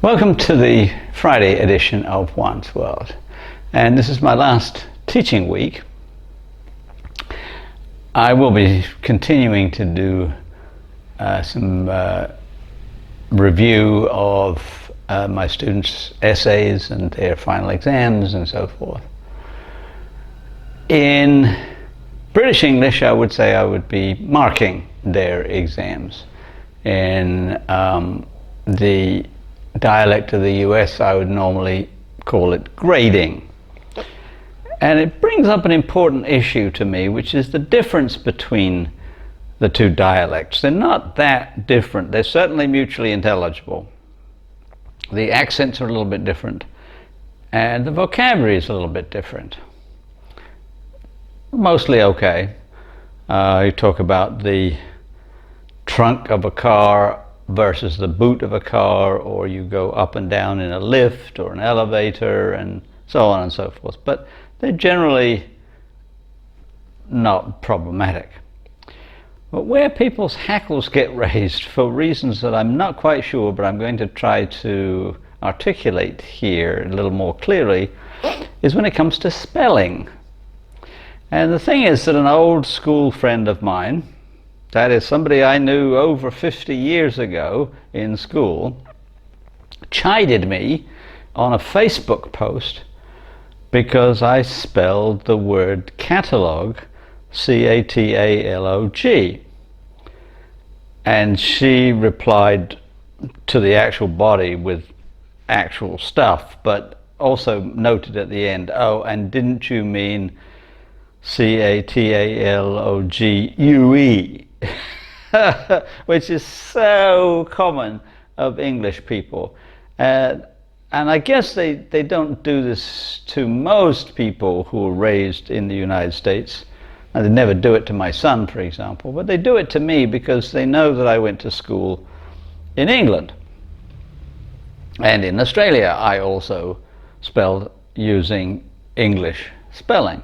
Welcome to the Friday edition of Juan's World, and this is my last teaching week. I will be continuing to do some review of my students' essays and their final exams and so forth. In British English, I would say I would be marking their exams. In the dialect of the US, I would normally call it grading. And it brings up an important issue to me, which is the difference between the two dialects. They're not that different. They're certainly mutually intelligible. The accents are a little bit different, and the vocabulary is a little bit different. Mostly okay. You talk about the trunk of a car versus the boot of a car, or you go up and down in a lift or an elevator and so on and so forth. But they're generally not problematic. But where people's hackles get raised for reasons that I'm not quite sure, but I'm going to try to articulate here a little more clearly, is when it comes to spelling. And the thing is that an old school friend of mine, that is somebody I knew over 50 years ago in school, chided me on a Facebook post because I spelled the word catalog C-A-T-A-L-O-G. And she replied to the actual body with actual stuff, but also noted at the end, oh, and didn't you mean C-A-T-A-L-O-G-U-E? Which is so common of English people. And I guess they don't do this to most people who are raised in the United States. And they never do it to my son, for example, but they do it to me because they know that I went to school in England. And in Australia, I also spelled using English spelling.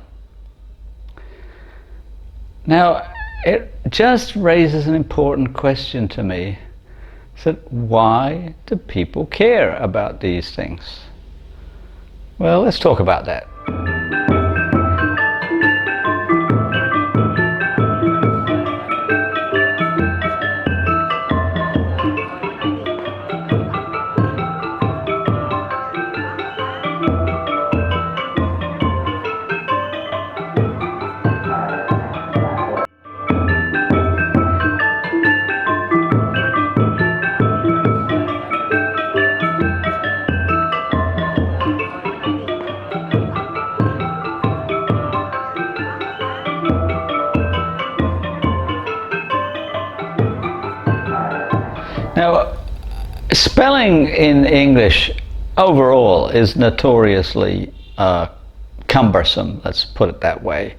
Now, it just raises an important question to me. So why do people care about these things? Well, let's talk about that. Now, spelling in English overall is notoriously cumbersome, let's put it that way.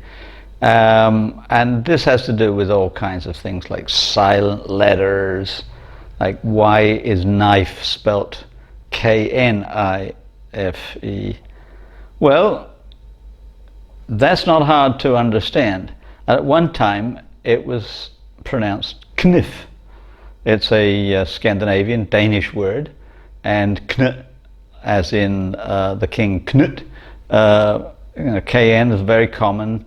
And this has to do with all kinds of things like silent letters, like why is knife spelt K-N-I-F-E? Well, that's not hard to understand. At one time it was pronounced knif. It's a Scandinavian, Danish word, and Knut, as in the king Knut. KN is a very common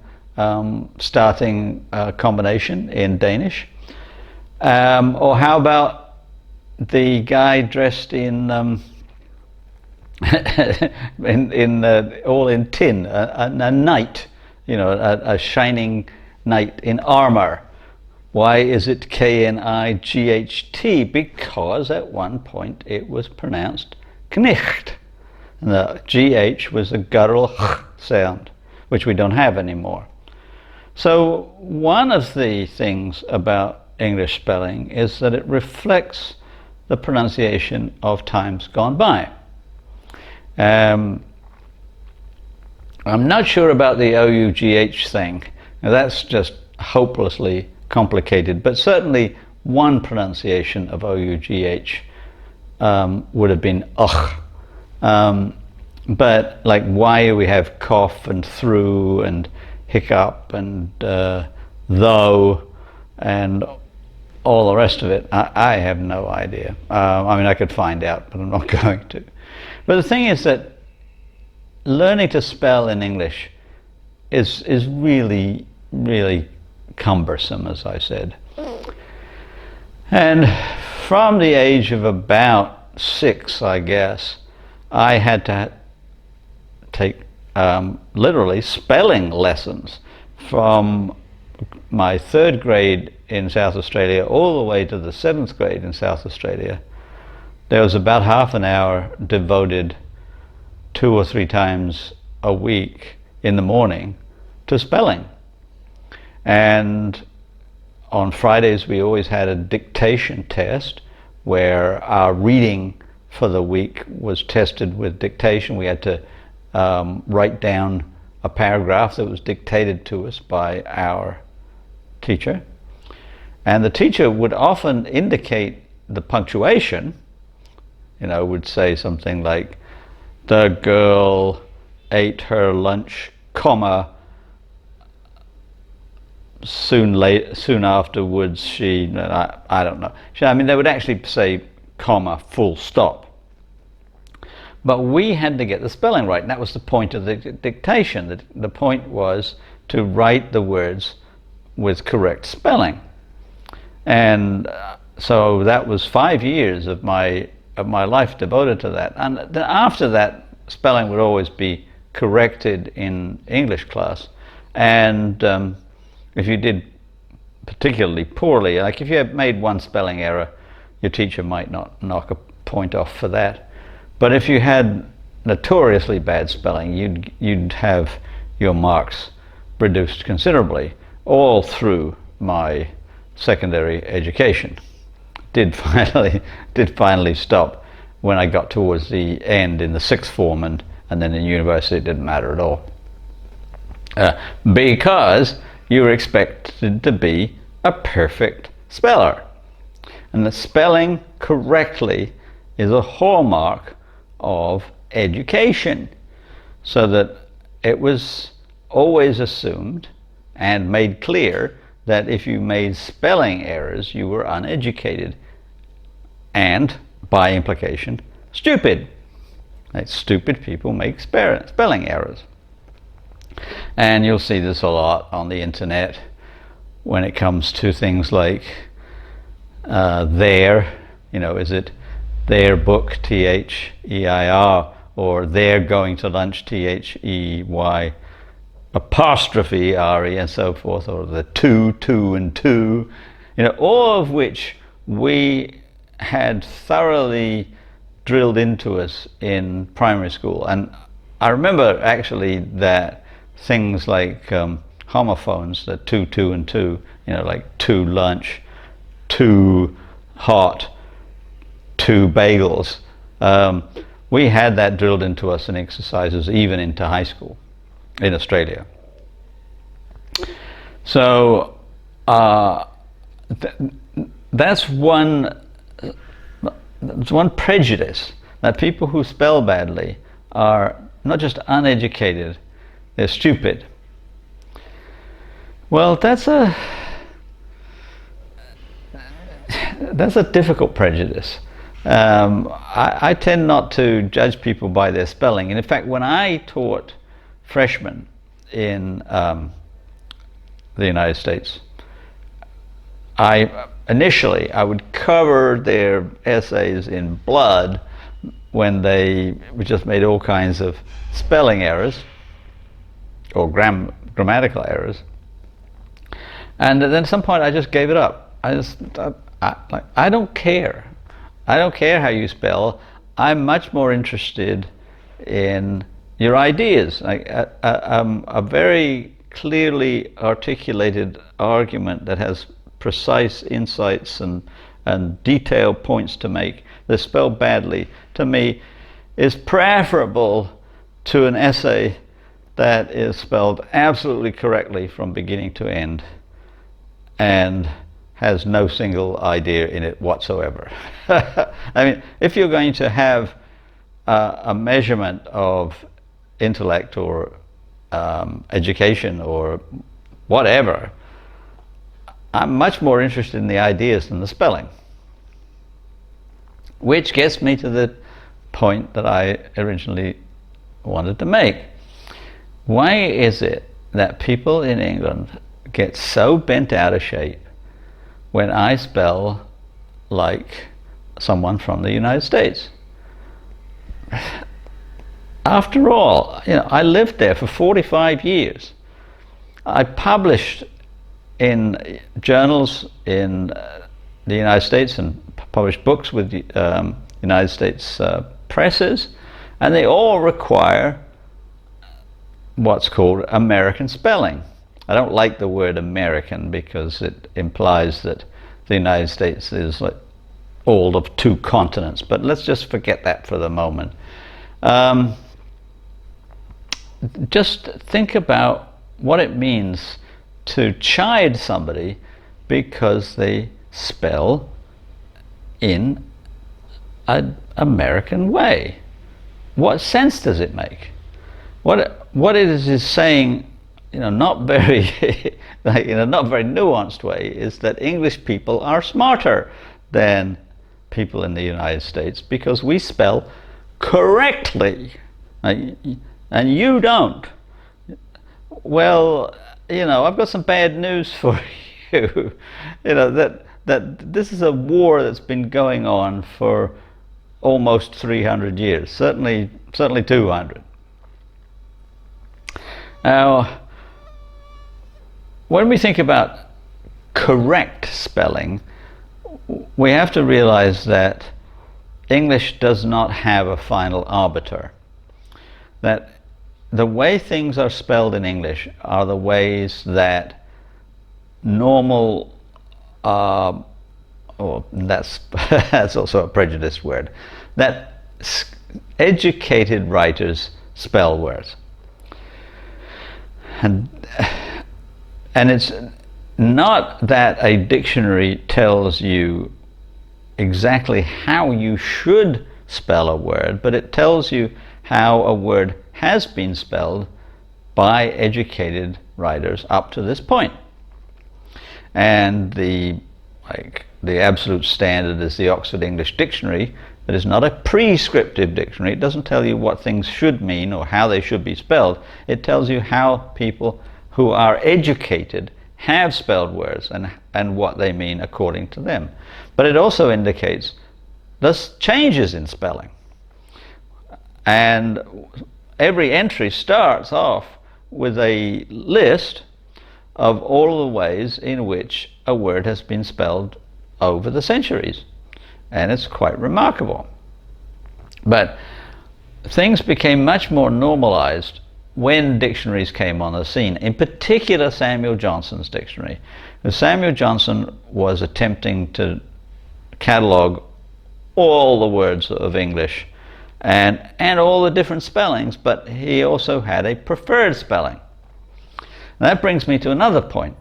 starting combination in Danish. Or how about the guy dressed in all in tin, a knight, a shining knight in armor. Why is it K-N-I-G-H-T? Because at one point it was pronounced Knicht. And the GH was a guttural sound, which we don't have anymore. So one of the things about English spelling is that it reflects the pronunciation of times gone by. I'm not sure about the O-U-G-H thing. Now that's just hopelessly complicated, but certainly one pronunciation of O-U-G-H would have been ugh. But like why we have cough and through and hiccup and though and all the rest of it, I have no idea. I mean, I could find out, but I'm not going to. But the thing is that learning to spell in English is really, really cumbersome, as I said. And from the age of about 6, I guess, I had to take literally spelling lessons from my 3rd grade in South Australia all the way to the 7th grade in South Australia. There was about half an hour devoted 2 or 3 times a week in the morning to spelling. And on Fridays we always had a dictation test where our reading for the week was tested with dictation. We had to write down a paragraph that was dictated to us by our teacher. And the teacher would often indicate the punctuation, would say something like, the girl ate her lunch, comma, soon afterwards she, I don't know. I mean, they would actually say comma, full stop. But we had to get the spelling right, and that was the point of the dictation. The point was to write the words with correct spelling. And so that was 5 years of my life devoted to that. And then after that, spelling would always be corrected in English class. And if you did particularly poorly, like if you had made one spelling error, your teacher might not knock a point off for that. But if you had notoriously bad spelling, you'd have your marks reduced considerably all through my secondary education. Did finally stop when I got towards the end in the 6th form, and then in university it didn't matter at all. Because you were expected to be a perfect speller. And the spelling correctly is a hallmark of education, so that it was always assumed and made clear that if you made spelling errors, you were uneducated and, by implication, stupid. Like, stupid people make spelling errors. And you'll see this a lot on the internet when it comes to things like there, is it their book, T-H-E-I-R, or they're going to lunch, T-H-E-Y, apostrophe R-E, and so forth, or the two, and two, all of which we had thoroughly drilled into us in primary school. And I remember actually that things like homophones, the two, and two, like to lunch, too hot, 2 bagels. We had that drilled into us in exercises even into high school in Australia. So that's one prejudice, that people who spell badly are not just uneducated, they're stupid. Well, that's a difficult prejudice. I tend not to judge people by their spelling. And in fact, when I taught freshmen in the United States, initially I would cover their essays in blood when they just made all kinds of spelling errors or grammatical errors. And then at some point I just gave it up. I don't care. I don't care how you spell. I'm much more interested in your ideas. A very clearly articulated argument that has precise insights and detailed points to make, that's spelled badly, to me, is preferable to an essay that is spelled absolutely correctly from beginning to end and has no single idea in it whatsoever. I mean, if you're going to have a measurement of intellect or education or whatever, I'm much more interested in the ideas than the spelling. Which gets me to the point that I originally wanted to make. Why is it that people in England get so bent out of shape when I spell like someone from the United States? After all, I lived there for 45 years. I published in journals in the United States and published books with United States presses, and they all require what's called American spelling. I don't like the word American because it implies that the United States is like all of two continents, but let's just forget that for the moment. Just think about what it means to chide somebody because they spell in an American way. What sense does it make? What it is saying, not very, in a not very nuanced way, is that English people are smarter than people in the United States because we spell correctly, and you don't. Well, I've got some bad news for you. That this is a war that's been going on for almost 300 years, certainly 200. Now, when we think about correct spelling, we have to realize that English does not have a final arbiter. That the way things are spelled in English are the ways that normal, that's also a prejudiced word, that educated writers spell words. And it's not that a dictionary tells you exactly how you should spell a word, but it tells you how a word has been spelled by educated writers up to this point. And the absolute standard is the Oxford English Dictionary. That is not a prescriptive dictionary. It doesn't tell you what things should mean or how they should be spelled. It tells you how people who are educated have spelled words and what they mean according to them. But it also indicates there's changes in spelling. And every entry starts off with a list of all the ways in which a word has been spelled over the centuries. And it's quite remarkable. But things became much more normalized when dictionaries came on the scene, in particular Samuel Johnson's dictionary. Samuel Johnson was attempting to catalog all the words of English and all the different spellings, but he also had a preferred spelling. And that brings me to another point,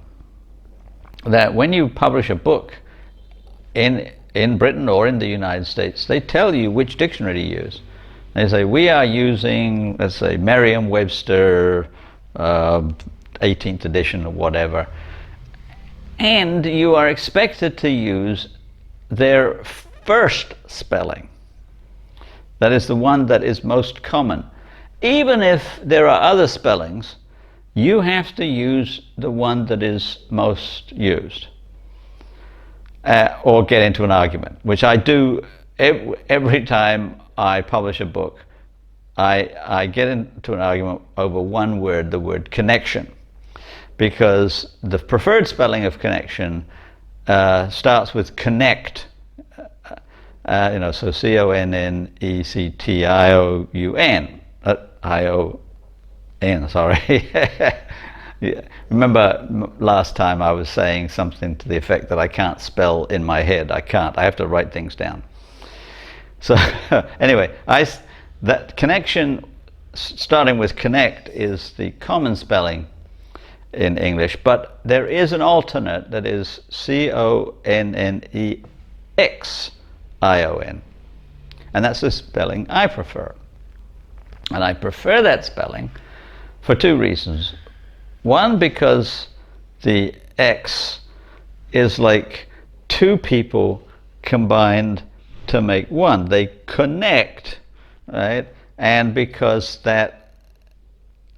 that when you publish a book in Britain or in the United States, they tell you which dictionary to use. They say, we are using, let's say, Merriam-Webster 18th edition or whatever, and you are expected to use their first spelling. That is the one that is most common. Even if there are other spellings, you have to use the one that is most used. Or get into an argument, which I do every time I publish a book. I get into an argument over one word, the word connection, because the preferred spelling of connection starts with connect, so C-O-N-N-E-C-T-I-O-U-N, I-O-N, sorry. Yeah. Remember last time I was saying something to the effect that I can't spell in my head. I can't. I have to write things down. So anyway, that connection, starting with connect, is the common spelling in English, but there is an alternate that is C-O-N-N-E-X-I-O-N, and that's the spelling I prefer. And I prefer that spelling for two reasons. One, because the X is like two people combined to make one. They connect, right? And because that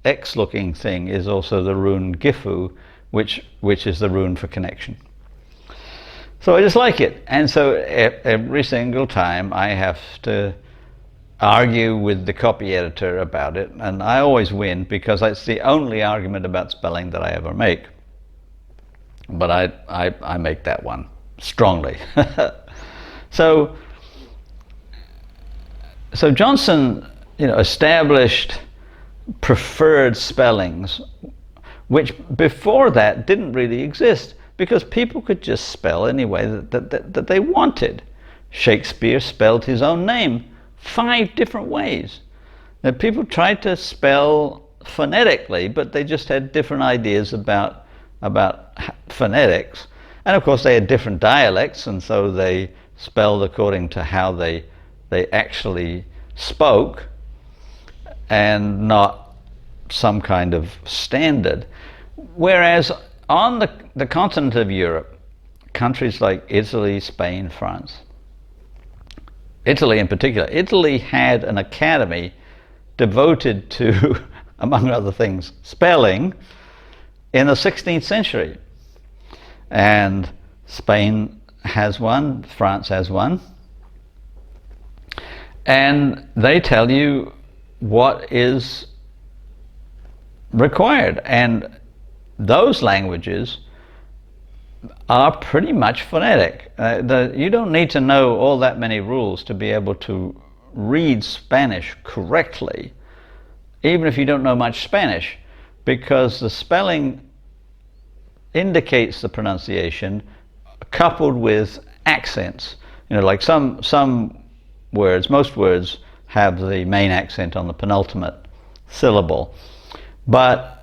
X-looking thing is also the rune Gifu, which is the rune for connection. So I just like it. And so every single time I have to argue with the copy editor about it, and I always win because it's the only argument about spelling that I ever make. But I make that one strongly. So Johnson, established preferred spellings, which before that didn't really exist, because people could just spell any way that they wanted. Shakespeare spelled his own name 5 different ways. Now, people tried to spell phonetically, but they just had different ideas about phonetics. And of course they had different dialects, and so they spelled according to how they actually spoke, and not some kind of standard. Whereas on the continent of Europe, countries like Italy, Spain, France, Italy in particular, Italy had an academy devoted to, among other things, spelling in the 16th century. And Spain has one, France has one. And they tell you what is required. And those languages are pretty much phonetic. You don't need to know all that many rules to be able to read Spanish correctly, even if you don't know much Spanish, because the spelling indicates the pronunciation coupled with accents. Like some words, most words have the main accent on the penultimate syllable, but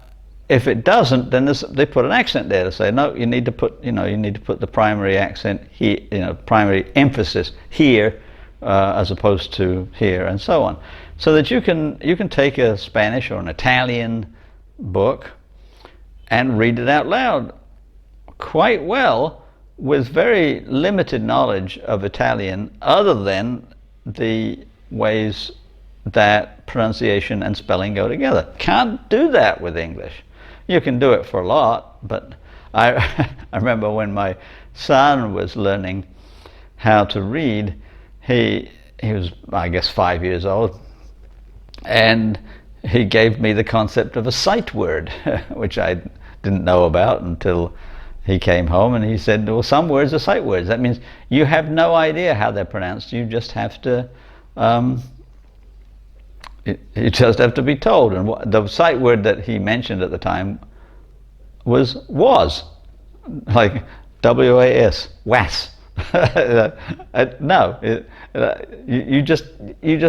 if it doesn't, then they put an accent there to say, no, you need to put the primary accent here, primary emphasis here, as opposed to here, and so on. So that you can take a Spanish or an Italian book and read it out loud quite well with very limited knowledge of Italian, other than the ways that pronunciation and spelling go together. Can't do that with English. You can do it for a lot, but I remember when my son was learning how to read, he was, I guess, 5 years old, and he gave me the concept of a sight word, which I didn't know about until he came home, and he said, well, some words are sight words. That means you have no idea how they're pronounced. You just have to you just have to be told. And the sight word that he mentioned at the time was like W-A-S, was. No, you just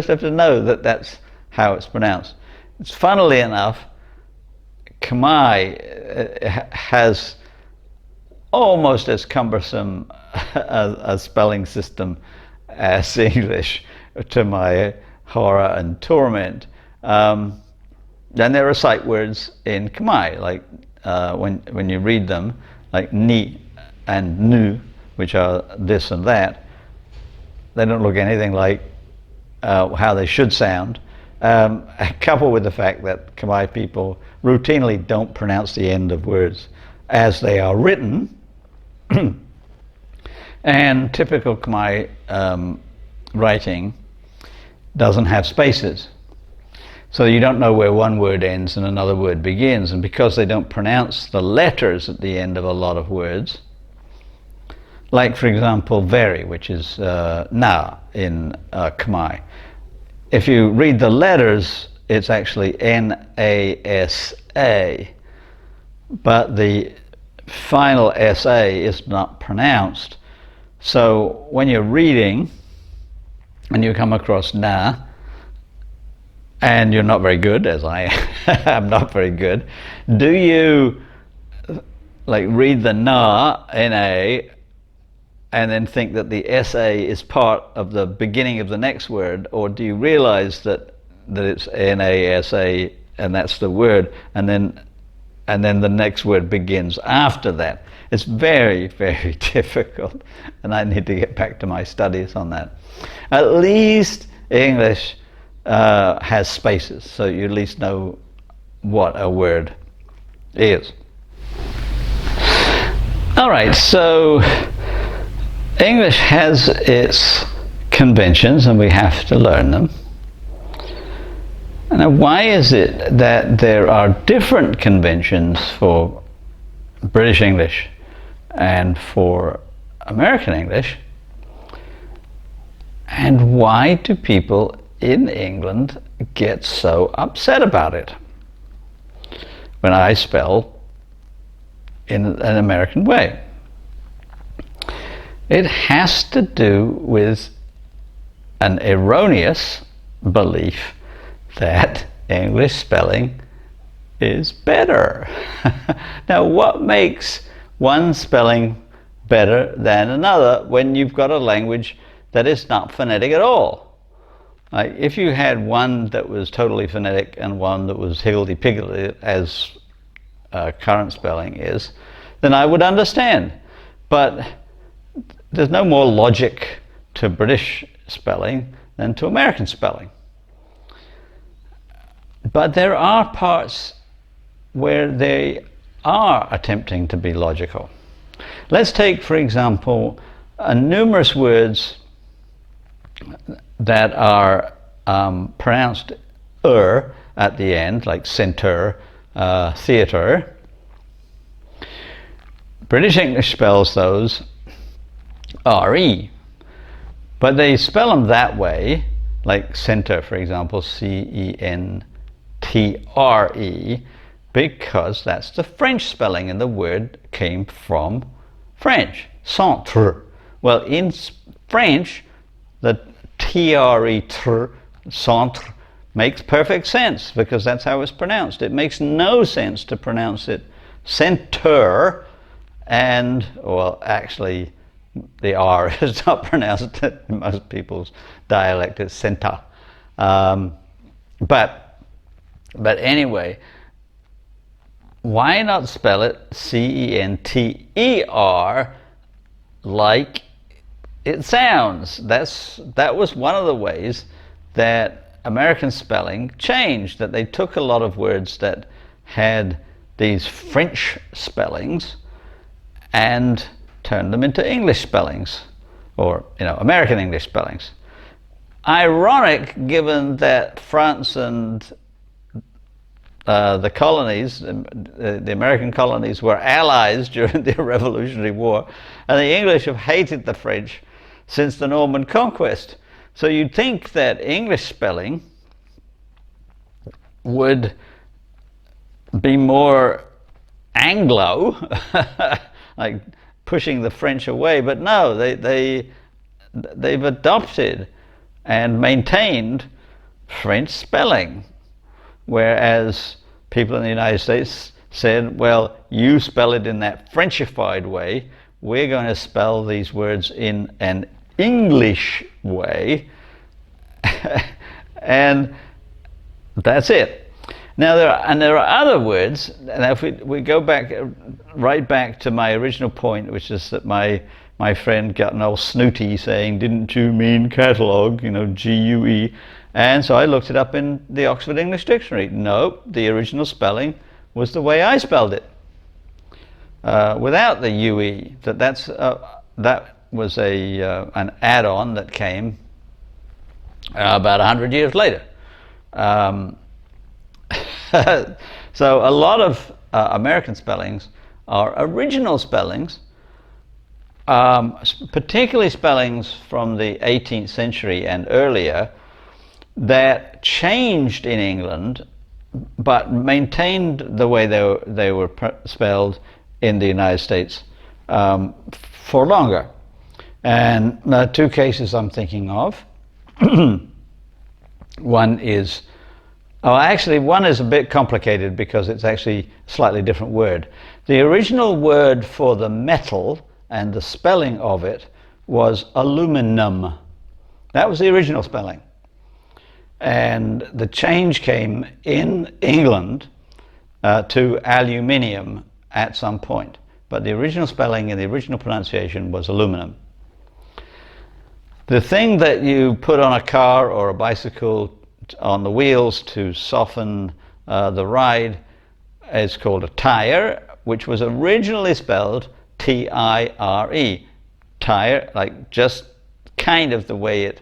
have to know that that's how it's pronounced. It's, funnily enough, Khmer has almost as cumbersome a spelling system as English, to my horror and torment. Then there are sight words in Khmer, like when you read them, like ni and nu, which are this and that. They don't look anything like how they should sound, coupled with the fact that Khmer people routinely don't pronounce the end of words as they are written. And typical Khmer writing doesn't have spaces, so you don't know where one word ends and another word begins. And because they don't pronounce the letters at the end of a lot of words, like for example very, which is na in Khmer, if you read the letters it's actually N-A-S-A, but the final S-A is not pronounced. So when you're reading and you come across na, and you're not very good, as I am not very good, do you like read the na, N-A, and then think that the S-A is part of the beginning of the next word, or do you realize that it's N-A-S-A and that's the word, and then and then the next word begins after that. It's very, very difficult, and I need to get back to my studies on that. At least English has spaces, so you at least know what a word is. All right, so English has its conventions, and we have to learn them. Now, why is it that there are different conventions for British English and for American English? And why do people in England get so upset about it when I spell in an American way? It has to do with an erroneous belief that English spelling is better. Now, what makes one spelling better than another when you've got a language that is not phonetic at all? Like, if you had one that was totally phonetic and one that was higgledy-piggledy, as current spelling is, then I would understand. But there's no more logic to British spelling than to American spelling. But there are parts where they are attempting to be logical. Let's take, for example, numerous words that are pronounced at the end, like centre, theatre. British English spells those R-E, but they spell them that way, like centre, for example, C-E-N-T-R-E, because that's the French spelling, and the word came from French, centre. Well, in French, the T-R-E, centre, makes perfect sense, because that's how it's pronounced. It makes no sense to pronounce it centre, and, well, actually, the R is not pronounced in most people's dialect. It's centre. But anyway, why not spell it C-E-N-T-E-R like it sounds? That was one of the ways that American spelling changed, that they took a lot of words that had these French spellings and turned them into English spellings, or American English spellings. Ironic, given that France and the colonies, the American colonies, were allies during the Revolutionary War, and the English have hated the French since the Norman Conquest. So you'd think that English spelling would be more Anglo, like pushing the French away, but no, they've adopted and maintained French spelling, whereas people in the United States said, well, you spell it in that Frenchified way, we're going to spell these words in an English way, and that's it. Now there are other words, and if we go back, right back to my original point, which is that my friend got an old snooty saying, didn't you mean catalogue, G-U-E, and so I looked it up in the Oxford English Dictionary. No, the original spelling was the way I spelled it, without the UE. That was an add-on that came about 100 years later. So a lot of American spellings are original spellings, particularly spellings from the 18th century and earlier, that changed in England but maintained the way they were spelled in the United States for longer. And two cases I'm thinking of. One is one is a bit complicated because it's actually a slightly different word. The original word for the metal and the spelling of it was aluminum. That was the original spelling. And the change came in England to aluminium at some point. But the original spelling and the original pronunciation was aluminum. The thing that you put on a car or a bicycle on the wheels to soften the ride is called a tire, which was originally spelled T-I-R-E. Tire, like just kind of the way it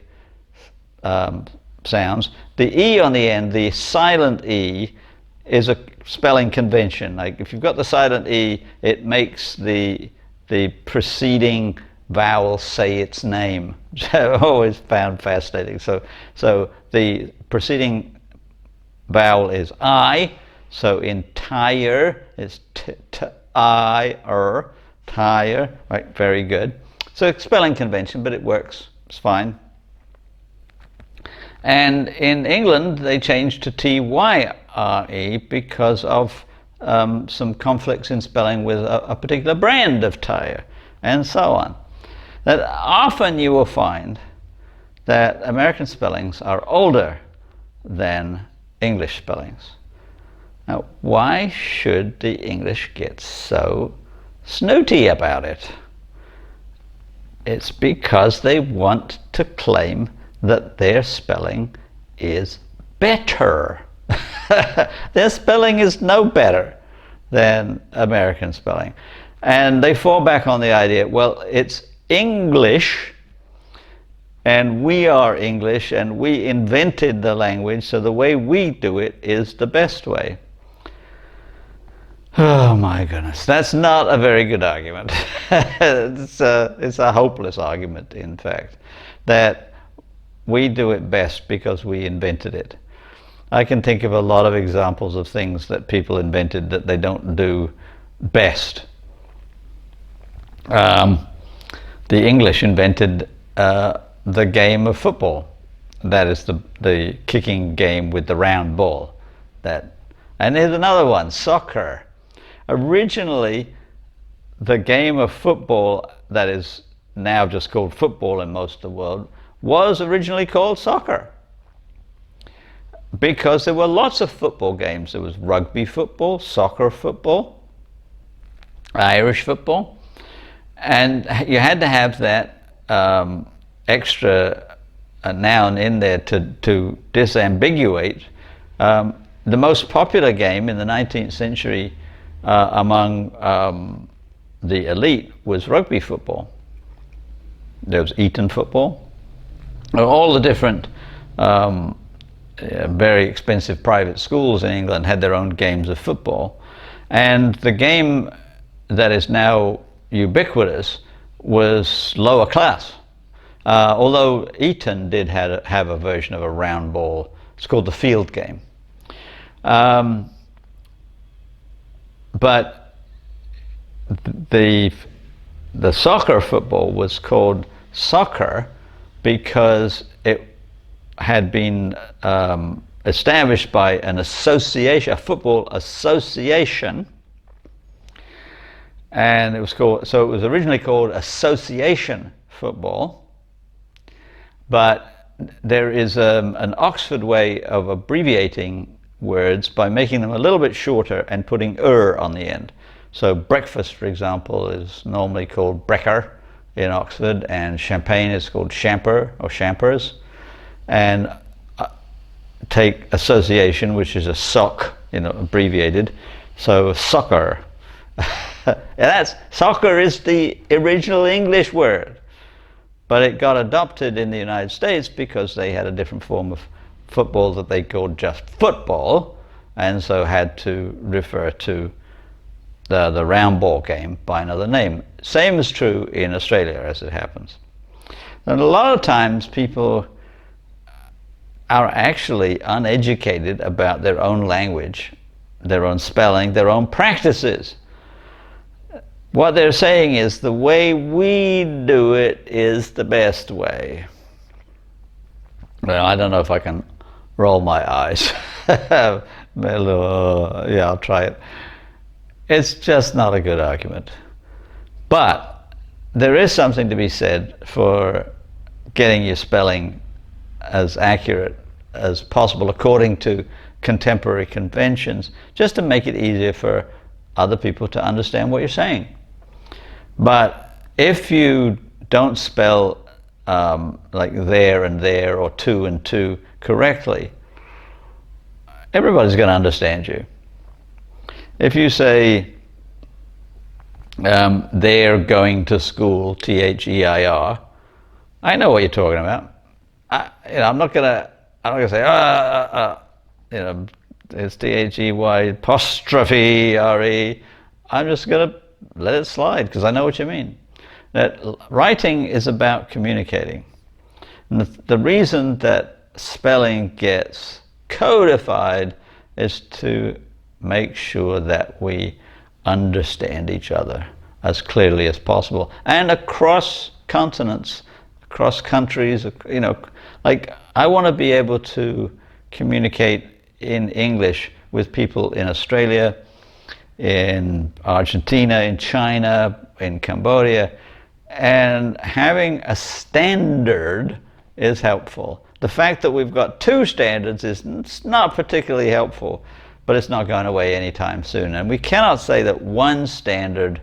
sounds. The E on the end, the silent E, is a spelling convention. Like if you've got the silent E, it makes the preceding vowel say its name, which I've always found fascinating. So the preceding vowel is I, so in tire it's I-er, tire, right, very good. So it's spelling convention, but it works, it's fine. And in England they changed to T-Y-R-E because of some conflicts in spelling with a particular brand of tire, and so on. That often you will find that American spellings are older than English spellings. Now, why should the English get so snooty about it? It's because they want to claim that their spelling is better. Their spelling is no better than American spelling. And they fall back on the idea, well, it's English, and we are English, and we invented the language, so the way we do it is the best way. Oh my goodness, that's not a very good argument. It's a hopeless argument, in fact, that we do it best because we invented it. I can think of a lot of examples of things that people invented that they don't do best. The English invented the game of football. That is the kicking game with the round ball. And there's another one, soccer. Originally, the game of football that is now just called football in most of the world was originally called soccer, because there were lots of football games. There was rugby football, soccer football, Irish football, and you had to have that extra noun in there to disambiguate. The most popular game in the 19th century among the elite was rugby football. There was Eton football. All the different very expensive private schools in England had their own games of football, and the game that is now ubiquitous was lower class. Although Eton did have a version of a round ball. It's called the field game. But the soccer football was called soccer because it had been established by an association, a football association, and it was called. So it was originally called association football, but there is an Oxford way of abbreviating words by making them a little bit shorter and putting "er" on the end. So breakfast, for example, is normally called brekker in Oxford, and champagne is called champer or champers. And take association, which is a sock, abbreviated, so soccer. Soccer is the original English word, but it got adopted in the United States because they had a different form of football that they called just football, and so had to refer to the round ball game by another name. Same is true in Australia, as it happens. And a lot of times people are actually uneducated about their own language, their own spelling, their own practices. What they're saying is the way we do it is the best way. Well, I don't know if I can roll my eyes. Yeah, I'll try it. It's just not a good argument. But there is something to be said for getting your spelling as accurate as possible according to contemporary conventions, just to make it easier for other people to understand what you're saying. But if you don't spell like there and there or two and two correctly, everybody's going to understand you. If you say they're going to school, T-H-E-I-R, I know what you're talking about. I'm not gonna say it's T-H-E-Y apostrophe R-E. I'm just gonna let it slide because I know what you mean. That writing is about communicating. And the reason that spelling gets codified is to make sure that we understand each other as clearly as possible, and across continents, across countries. Like I want to be able to communicate in English with people in Australia, in Argentina, in China, in Cambodia, and having a standard is helpful. The fact that we've got two standards is not particularly helpful, but it's not going away anytime soon. And we cannot say that one standard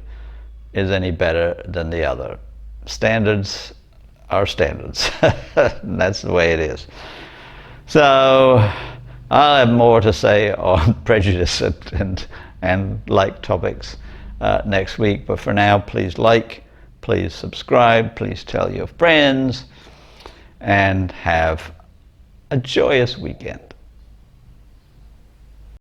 is any better than the other. Standards are standards. That's the way it is. So I'll have more to say on prejudice and like topics next week. But for now, please like, please subscribe, please tell your friends, and have a joyous weekend.